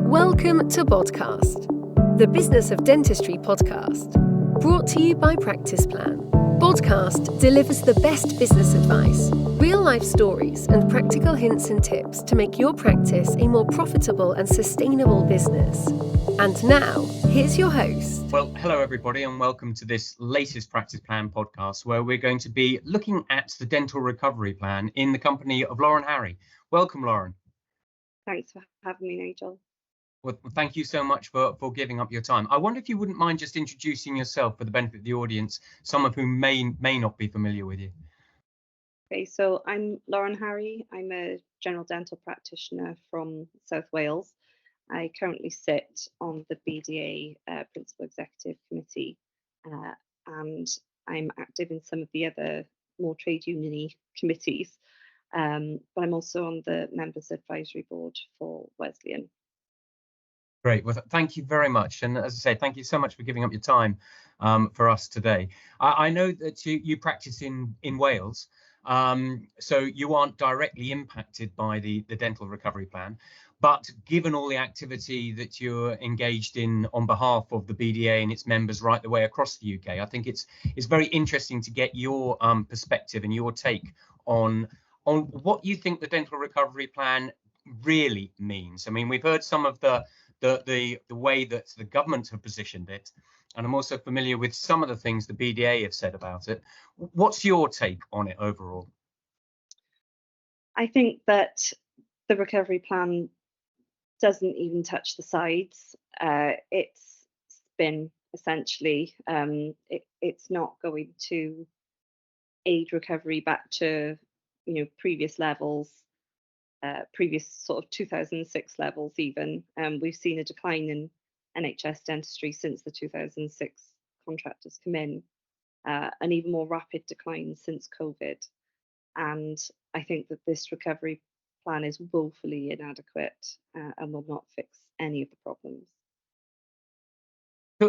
Welcome to Podcast, the Business of Dentistry podcast, brought to you by Practice Plan. Podcast delivers the best business advice, real-life stories, and practical hints and tips to make your practice a more profitable and sustainable business. And now, here's your host. Well, hello everybody, and welcome to this latest Practice Plan podcast, where we're going to be looking at the dental recovery plan in the company of Lauren Harrhy. Welcome, Lauren. Thanks for having me, Nigel. Well, thank you so much for giving up your time. I wonder if you wouldn't mind just introducing yourself for the benefit of the audience, some of whom may not be familiar with you. Okay, so I'm Lauren Harrhy. I'm a general dental practitioner from South Wales. I currently sit on the BDA Principal Executive Committee, and I'm active in some of the other more trade union-y committees, but I'm also on the Members Advisory Board for Wesleyan. Great. Well, thank you very much. And as I say, thank you so much for giving up your time for us today. I know that you practice in Wales, so you aren't directly impacted by the dental recovery plan. But given all the activity that you're engaged in on behalf of the BDA and its members right the way across the UK, I think it's very interesting to get your perspective and your take on what you think the dental recovery plan really means. I mean, we've heard some of the way that the government have positioned it, and I'm also familiar with some of the things the BDA have said about it. What's your take on it overall? I think that the recovery plan doesn't even touch the sides. It's spin, essentially. It's not going to aid recovery back to previous levels. Previous sort of 2006 levels even. We've seen a decline in NHS dentistry since the 2006 contractors come in, an even more rapid decline since COVID. And I think that this recovery plan is woefully inadequate and will not fix any of the problems.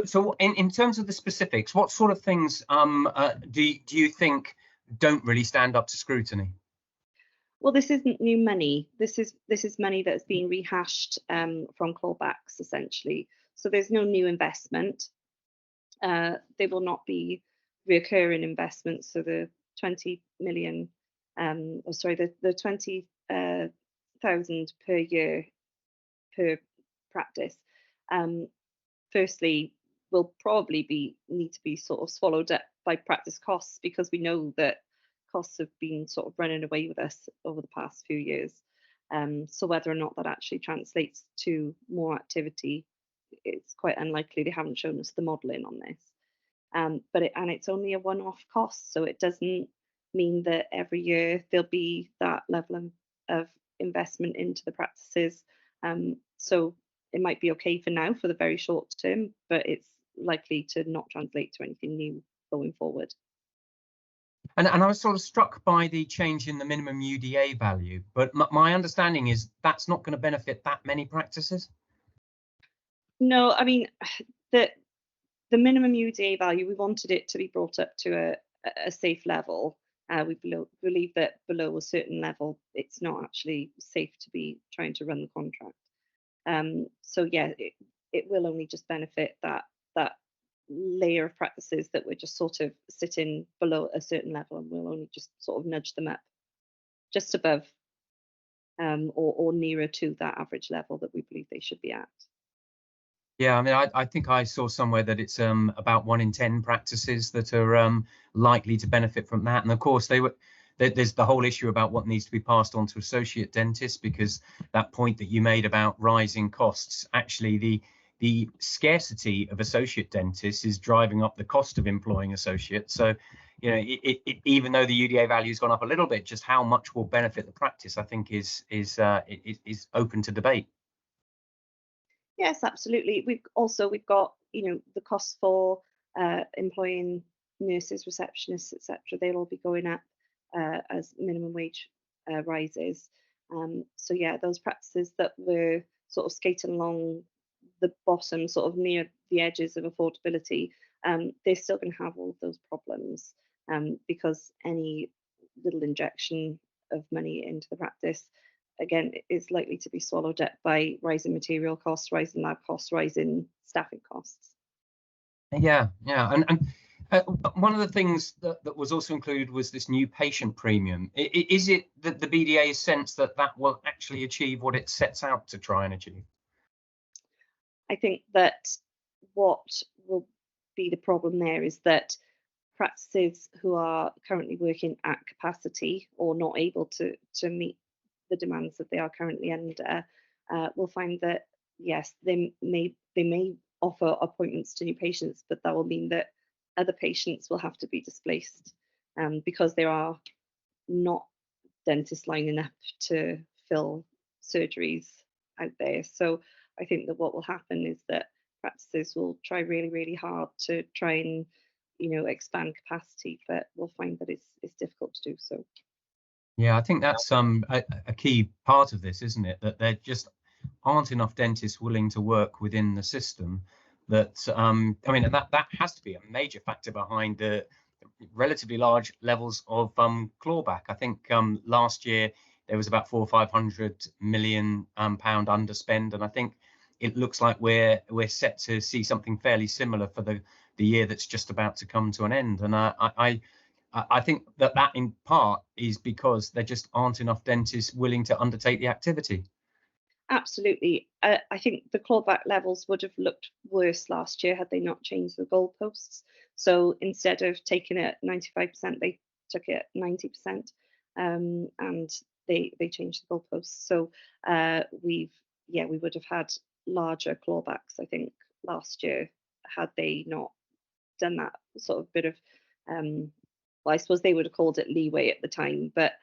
So in terms of the specifics, what sort of things do you think don't really stand up to scrutiny? Well, this isn't new money. This is money that's been rehashed from clawbacks, essentially. So there's no new investment. There will not be recurring investments. So the 20 million, the 20,000 per year per practice. Firstly, will probably need to be sort of swallowed up by practice costs, because we know that costs have been sort of running away with us over the past few years. So whether or not that actually translates to more activity, it's quite unlikely. They haven't shown us the modelling on this. But it's only a one-off cost, so it doesn't mean that every year there'll be that level of investment into the practices. So it might be okay for now, for the very short term, but it's likely to not translate to anything new going forward. And I was sort of struck by the change in the minimum UDA value, but my understanding is that's not going to benefit that many practices. No, I mean, the minimum UDA value, we wanted it to be brought up to a safe level. We believe that below a certain level, it's not actually safe to be trying to run the contract. So yeah, it will only just benefit that layer of practices that we're just sort of sitting below a certain level, and we'll only just sort of nudge them up just above or nearer to that average level that we believe they should be at. Yeah, I mean, I think I saw somewhere that it's about 1 in 10 practices that are likely to benefit from that. And of course, there's the whole issue about what needs to be passed on to associate dentists, because that point that you made about rising costs, actually the scarcity of associate dentists is driving up the cost of employing associates. So, even though the UDA value has gone up a little bit, just how much will benefit the practice, I think, is open to debate. Yes, absolutely. We've got the costs for employing nurses, receptionists, etc. They'll all be going up as minimum wage rises. So yeah, those practices that were sort of skating along the bottom, sort of near the edges of affordability, they're still going to have all of those problems, because any little injection of money into the practice again, is likely to be swallowed up by rising material costs, rising lab costs, rising staffing costs. Yeah, yeah, and one of the things that was also included was this new patient premium. Is it that the BDA's sense that that will actually achieve what it sets out to try and achieve? I think that what will be the problem there is that practices who are currently working at capacity or not able to meet the demands that they are currently under will find that yes, they may offer appointments to new patients, but that will mean that other patients will have to be displaced because there are not dentists lining up to fill surgeries out there. So I think that what will happen is that practices will try really, really hard to try and, expand capacity, but we'll find that it's difficult to do so. Yeah, I think that's a key part of this, isn't it? That there just aren't enough dentists willing to work within the system. That I mean, that has to be a major factor behind the relatively large levels of clawback. I think last year there was about 400 or 500 million pound underspend, and I think it looks like we're set to see something fairly similar for the year that's just about to come to an end. And I think that in part is because there just aren't enough dentists willing to undertake the activity. Absolutely. I think the clawback levels would have looked worse last year had they not changed the goalposts. So instead of taking it 95%, they took it 90%, and they changed the goalposts. So we would have had larger clawbacks, I think, last year had they not done that sort of bit of well, I suppose they would have called it leeway at the time, but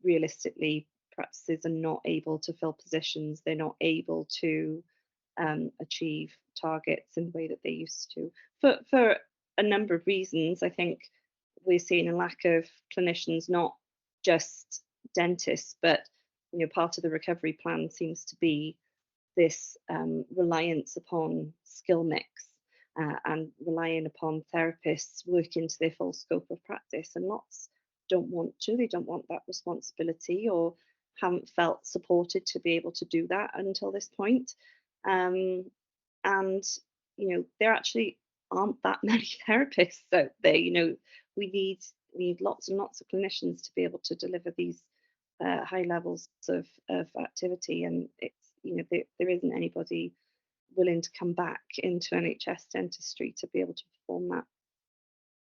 realistically, practices are not able to fill positions. They're not able to achieve targets in the way that they used to for a number of reasons. I think we're seeing a lack of clinicians, not just dentists, but part of the recovery plan seems to be this reliance upon skill mix and relying upon therapists working to their full scope of practice. And lots don't want to, they don't want that responsibility or haven't felt supported to be able to do that until this point. And, there actually aren't that many therapists out there. We need lots and lots of clinicians to be able to deliver these high levels of activity. And it's, there isn't anybody willing to come back into NHS dentistry to be able to perform that.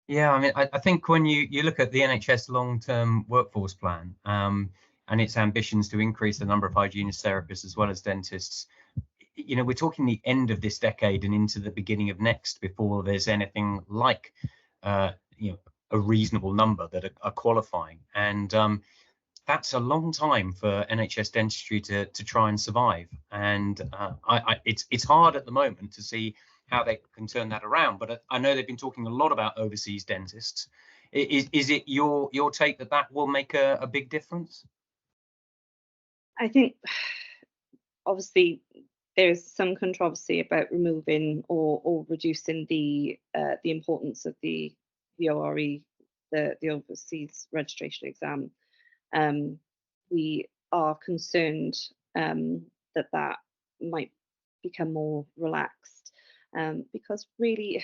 Yeah, I mean, I think when you look at the NHS long-term workforce plan and its ambitions to increase the number of hygienist therapists as well as dentists, we're talking the end of this decade and into the beginning of next before there's anything like, a reasonable number that are qualifying. And that's a long time for NHS dentistry to try and survive. And it's hard at the moment to see how they can turn that around. But I know they've been talking a lot about overseas dentists. Is it your take that will make a big difference? I think obviously there's some controversy about removing or reducing the importance of the ORE, the overseas registration exam. We are concerned that might become more relaxed because really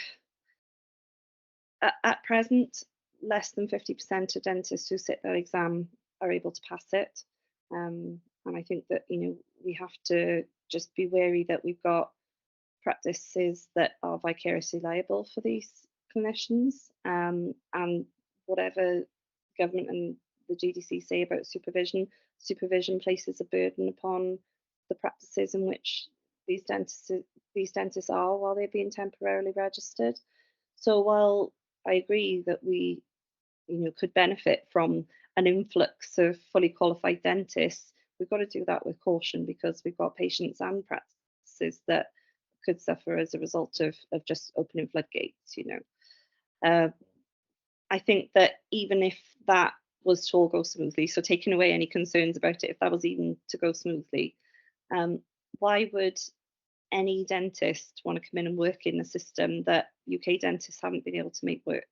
at present less than 50% of dentists who sit that exam are able to pass it. And I think that we have to just be wary that we've got practices that are vicariously liable for these clinicians, and whatever government and the GDC say about supervision places a burden upon the practices in which these dentists are while they're being temporarily registered. So while I agree that we could benefit from an influx of fully qualified dentists, we've got to do that with caution because we've got patients and practices that could suffer as a result of just opening floodgates. I think that even if that was to all go smoothly, so taking away any concerns about it, if that was even to go smoothly, why would any dentist want to come in and work in a system that UK dentists haven't been able to make work?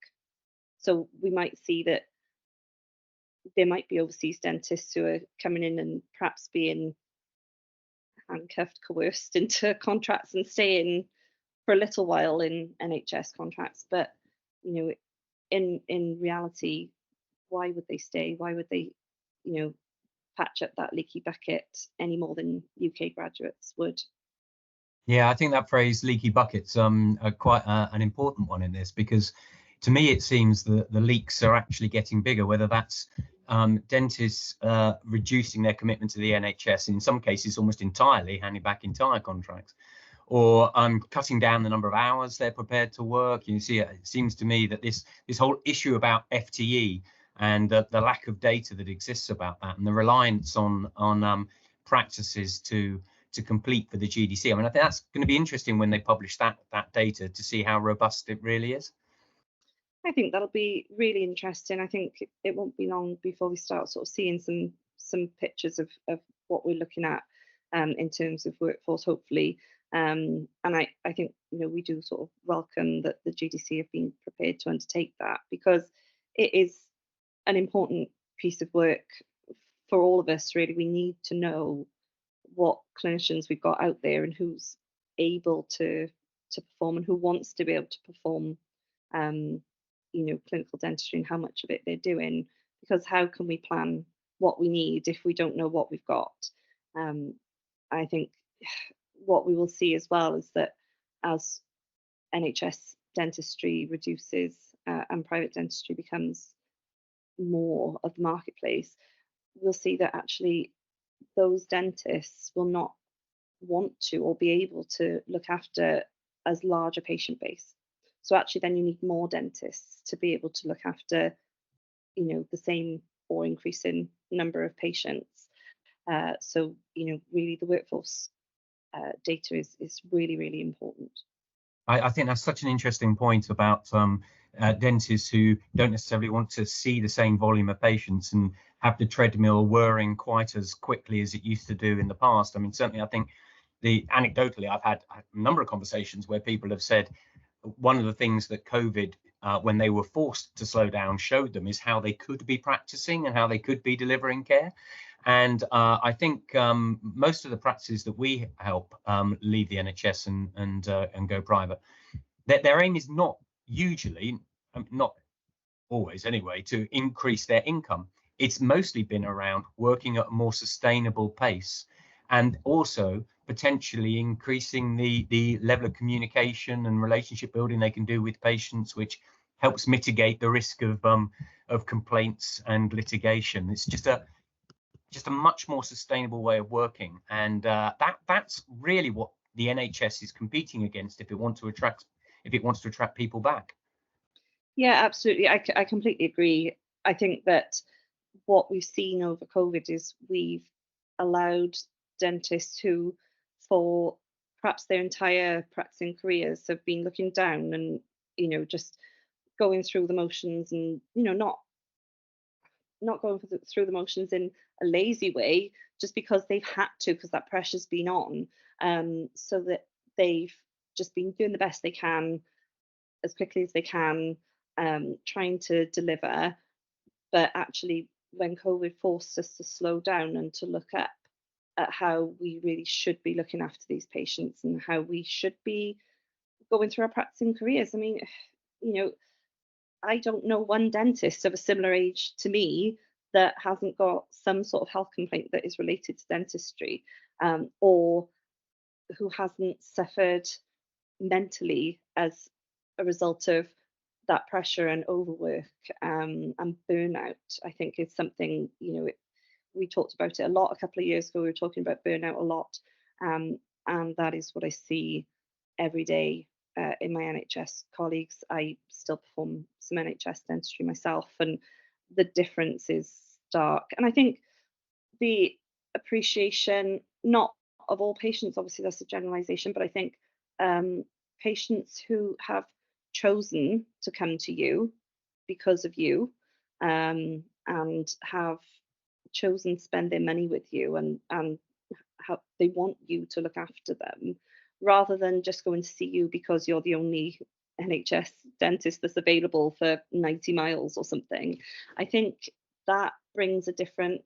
So we might see that there might be overseas dentists who are coming in and perhaps being handcuffed, coerced into contracts and staying for a little while in NHS contracts. But in reality, why would they stay? Why would they, patch up that leaky bucket any more than UK graduates would? Yeah, I think that phrase "leaky buckets" quite an important one in this, because to me it seems that the leaks are actually getting bigger, whether that's dentists reducing their commitment to the NHS, in some cases almost entirely handing back entire contracts, or cutting down the number of hours they're prepared to work. You see, it seems to me that this whole issue about FTE and the lack of data that exists about that, and the reliance on practices to complete for the GDC. I mean, I think that's going to be interesting when they publish that data, to see how robust it really is. I think that'll be really interesting. I think it won't be long before we start sort of seeing some pictures of what we're looking at in terms of workforce, hopefully. And I think we do sort of welcome that the GDC have been prepared to undertake that, because it is an important piece of work for all of us. Really, we need to know what clinicians we've got out there and who's able to perform and who wants to be able to perform clinical dentistry, and how much of it they're doing, because how can we plan what we need if we don't know what we've got? I think what we will see as well is that as NHS dentistry reduces and private dentistry becomes more of the marketplace, we'll see that actually those dentists will not want to or be able to look after as large a patient base. So actually then you need more dentists to be able to look after, the same or increasing number of patients. So, really the workforce data is really, really important. I think that's such an interesting point about dentists who don't necessarily want to see the same volume of patients and have the treadmill whirring quite as quickly as it used to do in the past. I mean, certainly I think anecdotally, I've had a number of conversations where people have said one of the things that COVID, when they were forced to slow down, showed them is how they could be practicing and how they could be delivering care. And I think most of the practices that we help leave the NHS and go private, their aim is not usually, not always anyway, to increase their income. It's mostly been around working at a more sustainable pace, and also potentially increasing the level of communication and relationship building they can do with patients, which helps mitigate the risk of complaints and litigation. It's just a much more sustainable way of working, and that's really what the NHS is competing against if it wants to attract people back. Yeah, absolutely. I completely agree. I think that what we've seen over COVID is we've allowed dentists who, for perhaps their entire practicing careers, have been looking down and just going through the motions, and not going through the motions in a lazy way, just because they've had to, because that pressure's been on, so that they've just been doing the best they can as quickly as they can, trying to deliver. But actually, when COVID forced us to slow down and to look up at how we really should be looking after these patients and how we should be going through our practicing careers. I mean, I don't know one dentist of a similar age to me that hasn't got some sort of health complaint that is related to dentistry, or who hasn't suffered mentally as a result of that pressure and overwork, and burnout. I think is something, we talked about it a lot a couple of years ago. We were talking about burnout a lot, and that is what I see every day in my NHS colleagues. I still perform some NHS dentistry myself, and the difference is stark. And I think the appreciation, not of all patients, obviously that's a generalization, but I think patients who have chosen to come to you because of you, and have chosen to spend their money with you, and how they want you to look after them, rather than just going to see you because you're the only NHS dentist that's available for 90 miles or something. I think that brings a different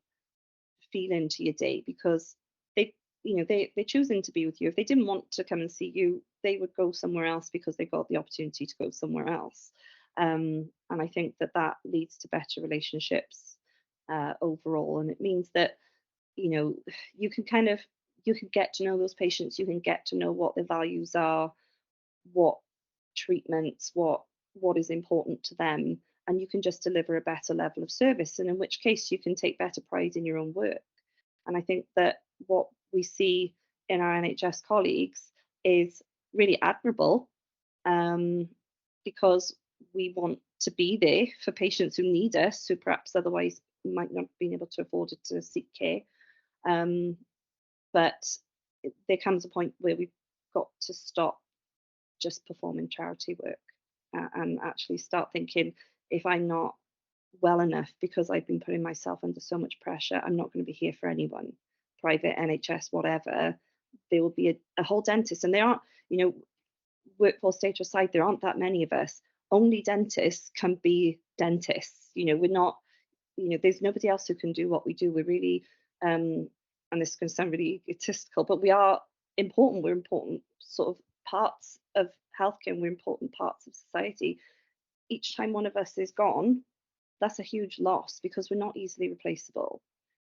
feeling to your day, because they're choosing to be with you. If they didn't want to come and see you, they would go somewhere else because they got the opportunity to go somewhere else. And I think that that leads to better relationships overall. And it means that, you know, you can kind of you can get to know those patients, you can get to know what their values are, what treatments, what is important to them, and you can just deliver a better level of service. And in which case you can take better pride in your own work. And I think that what we see in our NHS colleagues is really admirable, um, because we want to be there for patients who need us, who perhaps otherwise might not have been able to afford it to seek care. Um, but there comes a point where we've got to stop just performing charity work, and actually start thinking, if I'm not well enough because I've been putting myself under so much pressure, I'm not going to be here for anyone, private, NHS, whatever. There will be a whole dentist, and there aren't, workforce data aside, there aren't that many of us. Only dentists can be dentists. We're not, there's nobody else who can do what we do. We're really, and this is going to sound really egotistical, but we are important. We're important sort of parts of healthcare, and we're important parts of society. Each time one of us is gone, that's a huge loss because we're not easily replaceable.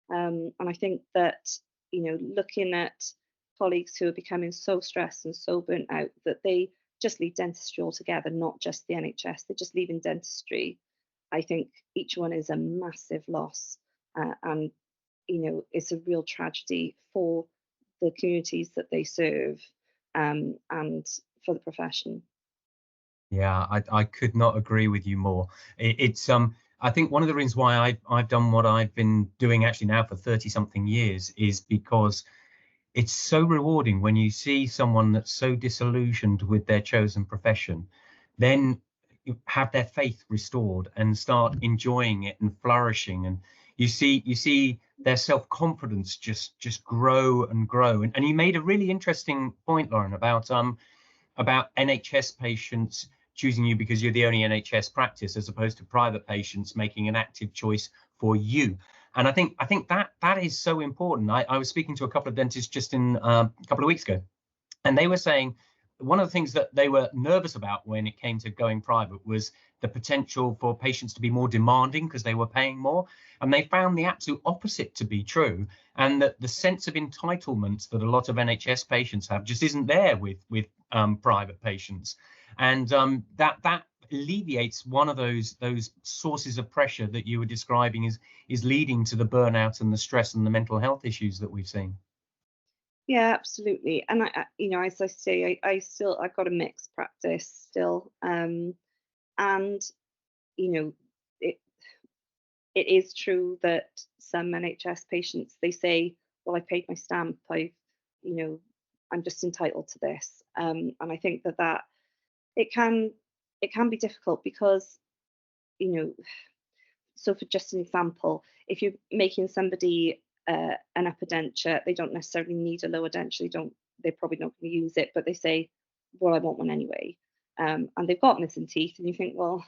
And I think that, looking at colleagues who are becoming so stressed and so burnt out that they just leave dentistry altogether, not just the NHS, they're just leaving dentistry. I think each one is a massive loss. And, it's a real tragedy for the communities that they serve, and for the profession. Yeah, I could not agree with you more. It's I think one of the reasons why I've done what I've been doing actually now for 30 something years is because it's so rewarding when you see someone that's so disillusioned with their chosen profession, then you have their faith restored and start enjoying it and flourishing, and you see their self-confidence just grow and grow. And you made a really interesting point, Lauren, about NHS patients choosing you because you're the only NHS practice, as opposed to private patients making an active choice for you. And I think that is so important. I was speaking to a couple of dentists just in a couple of weeks ago, and they were saying one of the things that they were nervous about when it came to going private was the potential for patients to be more demanding because they were paying more. And they found the absolute opposite to be true, and that the sense of entitlement that a lot of NHS patients have just isn't there with private patients. And that alleviates one of those sources of pressure that you were describing is leading to the burnout and the stress and the mental health issues that we've seen. Yeah, absolutely. And as I say, I've got a mixed practice still, and it it is true that some NHS patients, they say, well, I paid my stamp, you know, I'm just entitled to this, and I think that it can be difficult because, you know, so for just an example, if you're making somebody an upper denture, they don't necessarily need a lower denture. They're probably not going to use it, but they say, "Well, I want one anyway," and they've got missing teeth, and you think, "Well,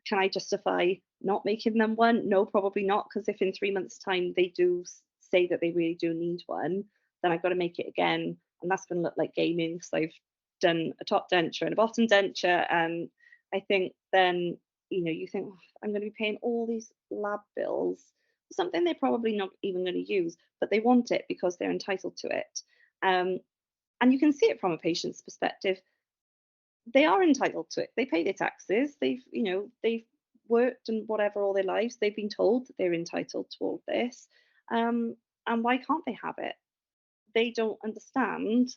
can I justify not making them one?" No, probably not, because if in 3 months' time they do say that they really do need one, then I've got to make it again, and that's going to look like gaming because I've done a top denture and a bottom denture, and I think then you think, "Oh, I'm going to be paying all these lab bills for something they're probably not even going to use, but they want it because they're entitled to it." Um, and you can see it from a patient's perspective. They are entitled to it. They pay their taxes. They've worked and whatever all their lives. They've been told that they're entitled to all this. Um, and why can't they have it? They don't understand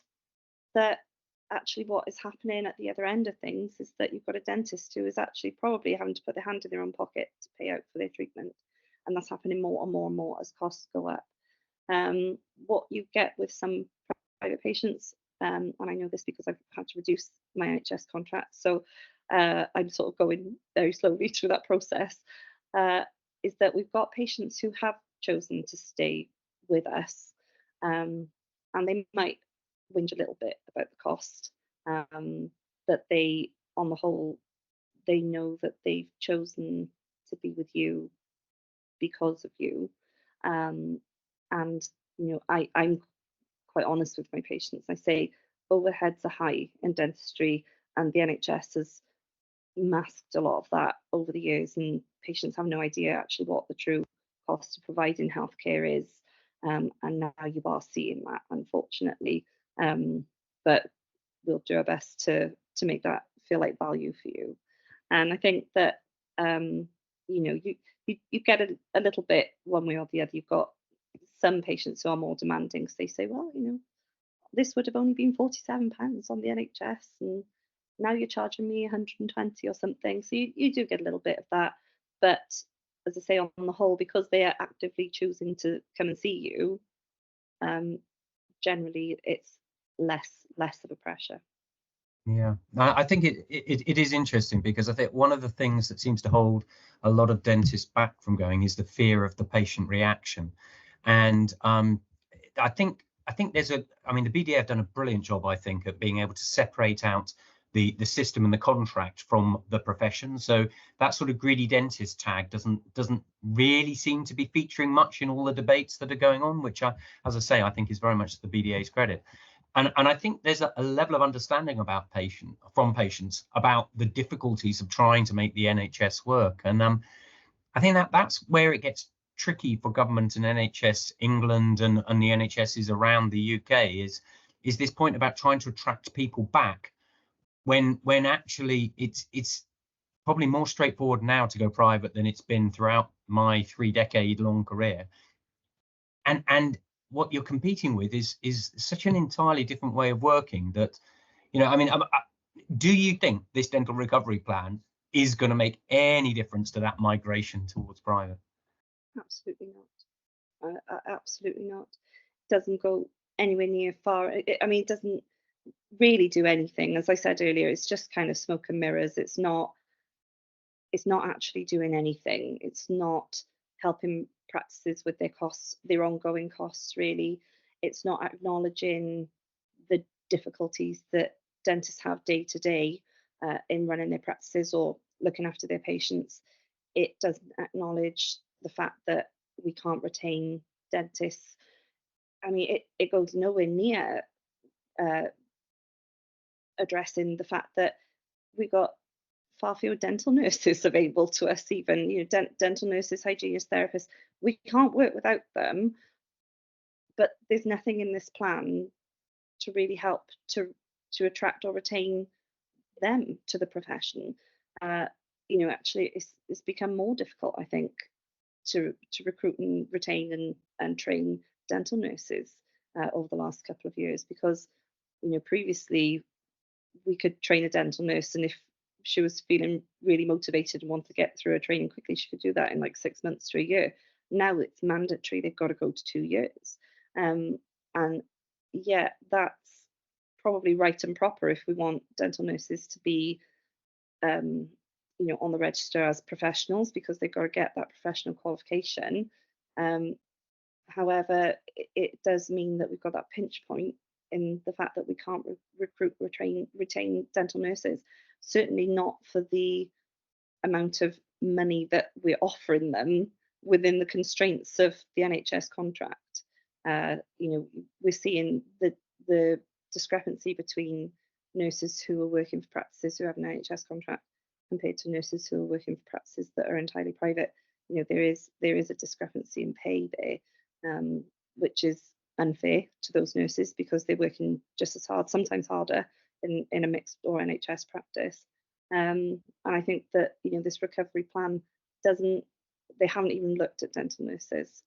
that actually what is happening at the other end of things is that you've got a dentist who is actually probably having to put their hand in their own pocket to pay out for their treatment. And that's happening more and more and more as costs go up. What you get with some private patients, and I know this because I've had to reduce my NHS contract, so I'm sort of going very slowly through that process, is that we've got patients who have chosen to stay with us, and they might whinge a little bit about the cost, but they, on the whole, they know that they've chosen to be with you because of you. And I'm quite honest with my patients. I say overheads are high in dentistry, and the NHS has masked a lot of that over the years, and patients have no idea actually what the true cost of providing healthcare is. And now you are seeing that, unfortunately. But we'll do our best to make that feel like value for you. And I think that you get a little bit one way or the other. You've got some patients who are more demanding because they say, well, this would have only been £47 on the NHS, and now you're charging me 120 or something. So you do get a little bit of that. But as I say, on the whole, because they are actively choosing to come and see you, generally it's less of a pressure. Yeah, I think it is interesting, because I think one of the things that seems to hold a lot of dentists back from going is the fear of the patient reaction. And I think there's the BDA have done a brilliant job, I think, at being able to separate out the system and the contract from the profession. So that sort of greedy dentist tag doesn't really seem to be featuring much in all the debates that are going on, which as I say, I think is very much the BDA's credit. And I think there's a level of understanding from patients about the difficulties of trying to make the NHS work. And I think that's where it gets tricky for government and NHS England and the NHSs around the UK is this point about trying to attract people back when actually it's probably more straightforward now to go private than it's been throughout my 3-decade-long career. And what you're competing with is such an entirely different way of working that, do you think this dental recovery plan is going to make any difference to that migration towards private? Absolutely not. Absolutely not. It doesn't go anywhere near far. It doesn't really do anything. As I said earlier, it's just kind of smoke and mirrors. It's not actually doing anything. It's not helping practices with their costs, their ongoing costs, really. It's not acknowledging the difficulties that dentists have day to day in running their practices or looking after their patients. It doesn't acknowledge the fact that we can't retain dentists. It goes nowhere near addressing the fact that we got far fewer dental nurses available to us, even dental nurses, hygienists, therapists. We can't work without them, but there's nothing in this plan to really help to attract or retain them to the profession. Actually it's become more difficult, I think, to recruit and retain and train dental nurses over the last couple of years, because previously we could train a dental nurse, and if she was feeling really motivated and wanted to get through her training quickly, she could do that in like 6 months to a year. Now it's mandatory; they've got to go to 2 years. And yeah, that's probably right and proper if we want dental nurses to be, on the register as professionals, because they've got to get that professional qualification. However, it does mean that we've got that pinch point in the fact that we can't recruit, retain dental nurses. Certainly not for the amount of money that we're offering them within the constraints of the NHS contract. We're seeing the discrepancy between nurses who are working for practices who have an NHS contract compared to nurses who are working for practices that are entirely private. There is a discrepancy in pay there, which is unfair to those nurses because they're working just as hard, sometimes harder, in a mixed or NHS practice. And I think that this recovery plan they haven't even looked at dental nurses.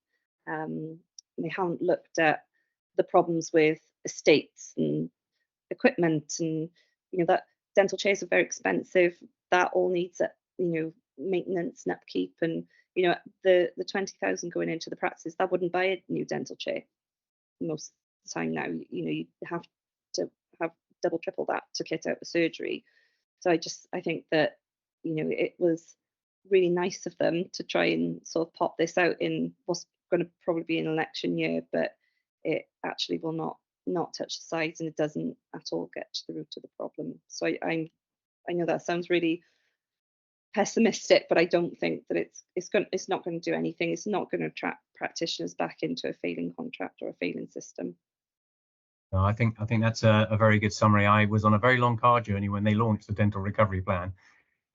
They haven't looked at the problems with estates and equipment, and that dental chairs are very expensive. That all needs maintenance and upkeep, and the 20,000 going into the practice, that wouldn't buy a new dental chair most of the time now. You have to have double, triple that to kit out the surgery. So I think that it was really nice of them to try and sort of pop this out in what's going to probably be an election year, but it actually will not touch the sides, and it doesn't at all get to the root of the problem. So I know that sounds really pessimistic, but I don't think that it's not going to do anything. It's not going to attract practitioners back into a failing contract or a failing system. No, I think that's a very good summary. I was on a very long car journey when they launched the dental recovery plan,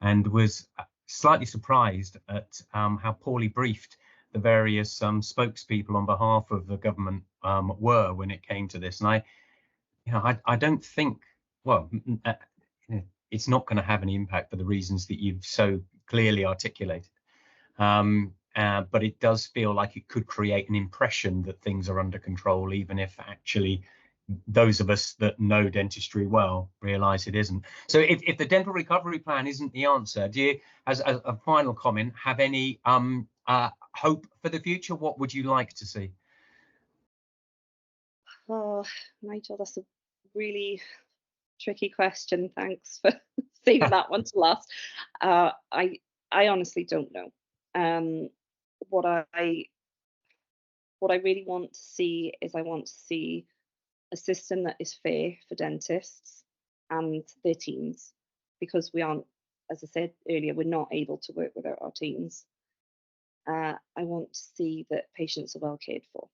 and was slightly surprised at how poorly briefed the various spokespeople on behalf of the government were when it came to this. And I don't think, well, it's not going to have any impact for the reasons that you've so clearly articulated. But it does feel like it could create an impression that things are under control, even if actually those of us that know dentistry well realize it isn't. So if the dental recovery plan isn't the answer, do you, as a final comment, have any hope for the future? What would you like to see? Oh, Nigel, that's a really tricky question. Thanks for saving that one to last. I honestly don't know. What I really want to see is, I want to see a system that is fair for dentists and their teams, because we aren't, as I said earlier, we're not able to work without our teams. I want to see that patients are well cared for,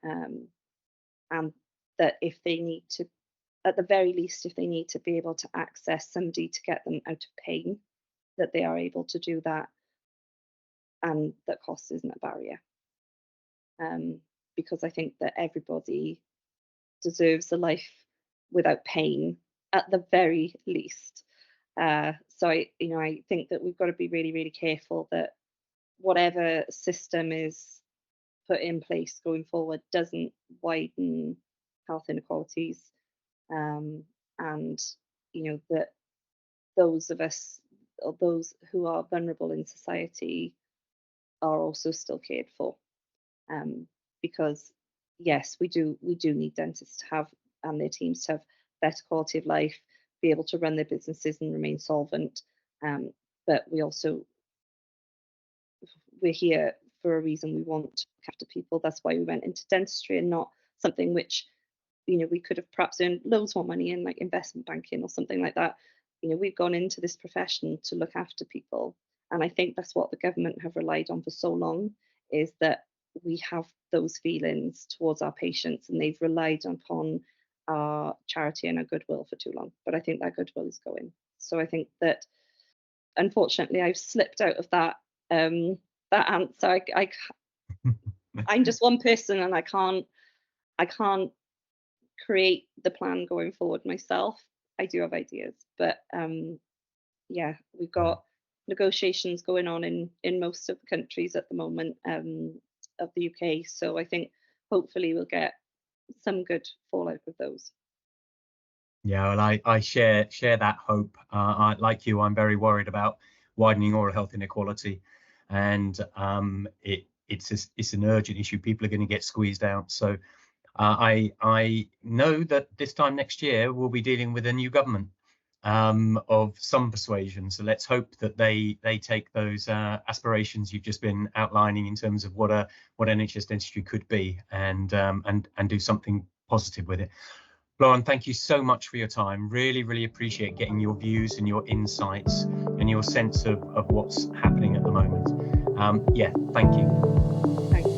and that if they need to, at the very least, if they need to be able to access somebody to get them out of pain, that they are able to do that, and that cost isn't a barrier. Because I think that everybody deserves a life without pain, at the very least. So I think that we've got to be really, really careful that whatever system is put in place going forward doesn't widen health inequalities, and that those of us, or those who are vulnerable in society, are also still cared for. Because yes, we do need dentists to have, and their teams to have, better quality of life, be able to run their businesses and remain solvent. But we're here for a reason. We want to look after people. That's why we went into dentistry, and not something which, we could have perhaps earned loads more money in, like investment banking or something like that. We've gone into this profession to look after people. And I think that's what the government have relied on for so long, is that we have those feelings towards our patients, and they've relied upon our charity and our goodwill for too long. But I think that goodwill is going. So I think that, unfortunately, I've slipped out of that answer. I'm just one person, and I can't create the plan going forward myself. I do have ideas, but we've got negotiations going on in most of the countries at the moment, of the UK. So I think hopefully we'll get some good fallout of those. Yeah, well, I share that hope. Like you, I'm very worried about widening oral health inequality, and it's an urgent issue. People are going to get squeezed out. So I know that this time next year we'll be dealing with a new government of some persuasion. So let's hope that they take those aspirations you've just been outlining in terms of what NHS dentistry could be, and do something positive with it. Lauren, thank you so much for your time. Really, really appreciate getting your views and your insights and your sense of what's happening at the moment. Thank you. Thank you.